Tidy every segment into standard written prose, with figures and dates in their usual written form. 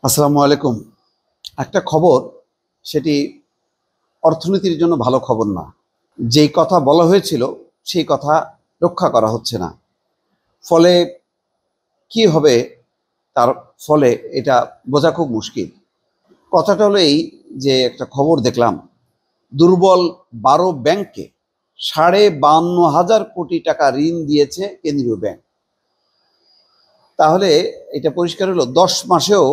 আসসালামু আলাইকুম। একটা খবর, সেটি অর্থনীতির জন্য ভালো খবর না। যেই কথা বলা হয়েছিল সেই কথা রক্ষা করা হচ্ছে না। ফলে কি হবে, তার ফলে এটা বোঝা খুব মুশকিল। কথাটা হলো এই, যে একটা খবর দেখলাম, দুর্বল 12 ব্যাংককে 52,500 কোটি টাকা ঋণ দিয়েছে কেন্দ্রীয় ব্যাংক। তাহলে এটা পরিষ্কার হলো 10 মাসেও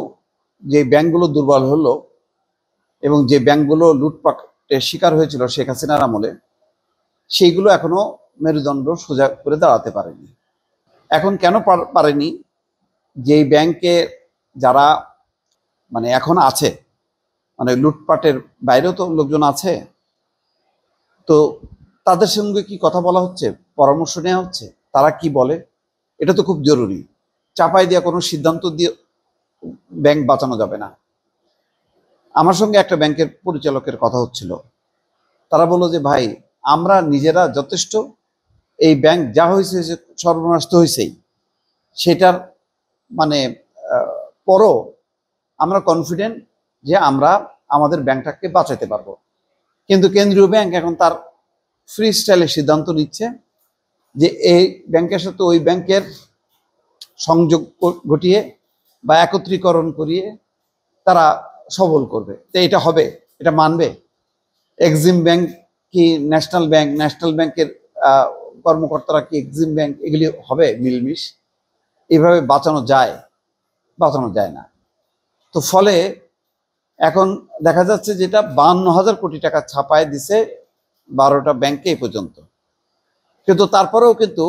যে ব্যাংকগুলো দুর্বল হলো এবং যে ব্যাংকগুলো লুটপাটের শিকার হয়েছিল শেখ হাসিনার আমলে, সেইগুলো এখনো মেরুদণ্ড সোজা করে দাঁড়াতে পারেনি। এখন কেন পারেনি? যে ব্যাংকে যারা এখন আছে, লুটপাটের বাইরেও তো লোকজন আছে, তো তাদের সঙ্গে কি কথা বলা হচ্ছে, পরামর্শ নেওয়া হচ্ছে, তারা কি বলে, এটা তো খুব জরুরি। চাপাই দেওয়া কোনো সিদ্ধান্ত দিয়ে ব্যাংক বাঁচানো যাবে না। আমার সঙ্গে একটা ব্যাংকের পরিচালকের কথা হচ্ছিল। তারা বললো যে ভাই, আমরা নিজেরা যথেষ্ট, এই ব্যাংক যা হয়েছে সর্বনাশ তো হয়েছেই, সেটার মানে পরও আমরা কনফিডেন্ট যে আমরা আমাদের ব্যাংকটাকে বাঁচাতে পারবো। কিন্তু কেন্দ্রীয় ব্যাংক এখন তার ফ্রি স্টাইলে সিদ্ধান্ত নিচ্ছে যে এই ব্যাংকের সাথে ওই ব্যাংকের সংযোগ ঘটিয়ে বা একত্রীকরণ করিয়ে তারা সবল করবে। তো এটা হবে, এটা মানবে? এক্সিম ব্যাংক কি ন্যাশনাল ব্যাংক, ন্যাশনাল ব্যাংকের কর্মকর্তারা কি এক্সিম ব্যাংক, এগুলি হবে মিলমিশ? এইভাবে বাঁচানো যায়? বাঁচানো যায় না। তো ফলে এখন দেখা যাচ্ছে যেটা 52,000 কোটি টাকা ছাপায় দিছে 12টা ব্যাংকে এই পর্যন্ত, কিন্তু তারপরেও কিন্তু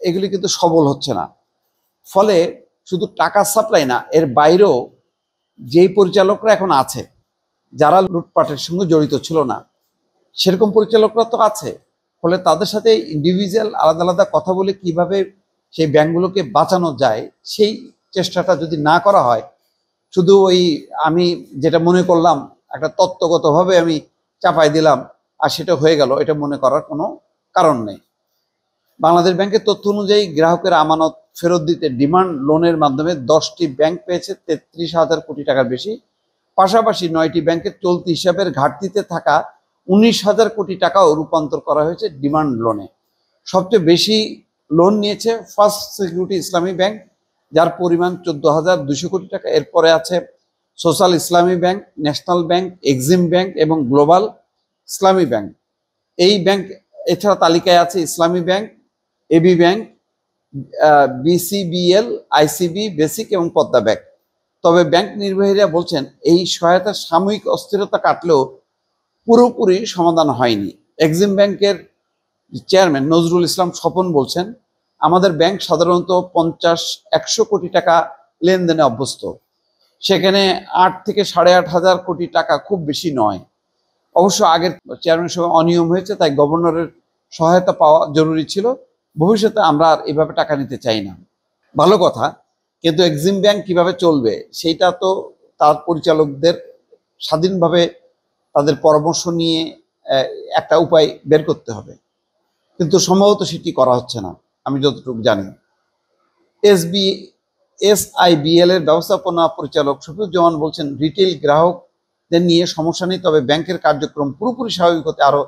এগুলি কিন্তু সবল হচ্ছে না। ফলে শুধু টাকা সাপ্লাই না, এর বাইরেও যেই পরিচালকরা এখন আছে, যারা লুটপাটের সঙ্গে জড়িত ছিল না, সেরকম পরিচালকরা তো আছে। ফলে তাদের সাথে ইন্ডিভিজুয়াল আলাদা আলাদা কথা বলে কিভাবে সেই ব্যাংকগুলোকে বাঁচানো যায়, সেই চেষ্টাটা যদি না করা হয়, শুধু ওই আমি যেটা মনে করলাম একটা তত্ত্বগতভাবে আমি চাপাই দিলাম আর সেটা হয়ে গেল, এটা মনে করার কোনো কারণ নেই। বাংলাদেশ ব্যাংকের তথ্য অনুযায়ী গ্রাহকের আমানত ফেরত দিতে ডিমান্ড লোনের মাধ্যমে 10টি ব্যাংক পেয়েছে 33,000 কোটি টাকার বেশি। পাশাপাশি 9টি ব্যাংকের চলতি হিসাবের ঘাটতিতে থাকা 19,000 কোটি টাকাও রূপান্তর করা হয়েছে ডিমান্ড লোনে। সবচেয়ে বেশি লোন নিয়েছে ফার্স্ট সিকিউরিটি ইসলামী ব্যাংক, যার পরিমাণ 14,200 কোটি টাকা। এরপরে আছে social Islami bank, national bank, Exim bank এবং গ্লোবাল ইসলামী ব্যাংক। এই ব্যাংক এছাড়া তালিকায় আছে Islami bank, AB bank, BCBL, ICB, basic এবং পদ্মা ব্যাংক। তবে ব্যাংক নির্বাহীরা বলছেন এই সহায়তা সাময়িক অস্থিরতা কাটলেও পুরোপুরি সমাধান হয়নি। এক্সিম ব্যাংকের চেয়ারম্যান নজরুল ইসলাম স্বপন বলছেন, আমাদের ব্যাংক সাধারণত 50-100 কোটি টাকা লেনদেনে অভ্যস্ত, সেখানে 8 থেকে 8.5 কোটি টাকা খুব বেশি নয়। অবশ্য আগের চেয়ারম্যানের সঙ্গে অনিয়ম হয়েছে, তাই গভর্নরের সহায়তা পাওয়া জরুরি ছিল। ভবিষ্যতে আমরা আর এভাবে টাকা নিতে চাই না। ভালো কথা, কিন্তু এক্সিম ব্যাংক কিভাবে চলবে সেইটা তো তার পরিচালকদের স্বাধীনভাবে তাদের পরামর্শ নিয়ে একটা উপায় বের করতে হবে, কিন্তু সম্ভবত সেটি করা হচ্ছে না আমি যতটুকু জানি। এসআইবিএল এর ব্যবস্থাপনা পরিচালক শফিউজ্জামান বলছেন, রিটেল গ্রাহকদের নিয়ে সমস্যা নেই, তবে ব্যাংকের কার্যক্রম পুরোপুরি স্বাভাবিক হতে আরো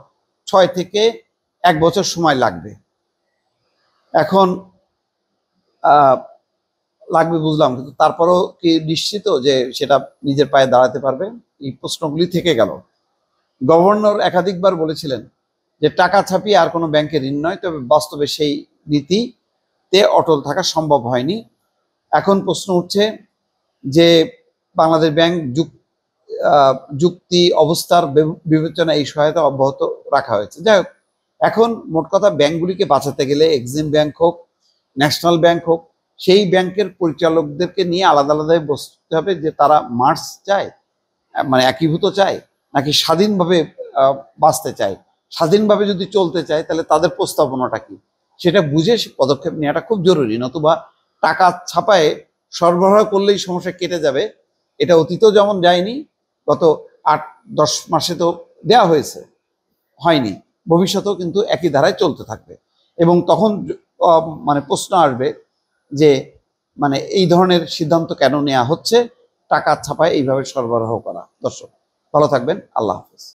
6 থেকে 1 বছর সময় লাগবে। এখন লাগবে বুঝলাম, কিন্তু তারপরও কি নিশ্চিত যে সেটা নিজের পায়ে দাঁড়াতে পারবে? এই প্রশ্নগুলি থেকে গেল। গভর্নর একাধিকবার বলেছিলেন যে টাকা ছাপিয়ে আর কোনো ব্যাংকের ঋণ নয়, তবে বাস্তবে সেই নীতিতে অটল থাকা সম্ভব হয়নি। এখন প্রশ্ন উঠছে যে বাংলাদেশ ব্যাংক যুক্তি অবস্থার বিবেচনা এই সহায়তা অব্যাহত রাখা হয়েছে। যাই হোক, এখন মোট কথা ব্যাংকগুলিকে বাঁচাতে গেলে এক্সিম ব্যাংক হোক, ন্যাশনাল ব্যাংক হোক, সেই ব্যাংকের পরিচালকদেরকে নিয়ে আলাদা আলাদাভাবে বসতে হবে যে তারা মার্জ চায়, একীভূত চায়, নাকি স্বাধীনভাবে বাঁচতে চায়। স্বাধীনভাবে যদি চলতে চায় তাহলে তাদের প্রস্তাবনাটা কি, সেটা বুঝে পদক্ষেপ নেওয়াটা খুব জরুরি। নতুবা টাকা ছাপায় সরবরাহ করলেই সমস্যা কেটে যাবে। এটা অতীতেও যেমন যায়নি, গত 8-10 মাসে তো দেওয়া হয়েছে, হয়নি, ভবিষ্যতেও কিন্তু একই ধারায় চলতে থাকবে। এবং তখন প্রশ্ন আসবে যে এই ধরনের সিদ্ধান্ত কেন নেওয়া হচ্ছে, টাকা ছাপায় এইভাবে সরবরাহ করা। দর্শক ভালো থাকবেন, আল্লাহ হাফেজ।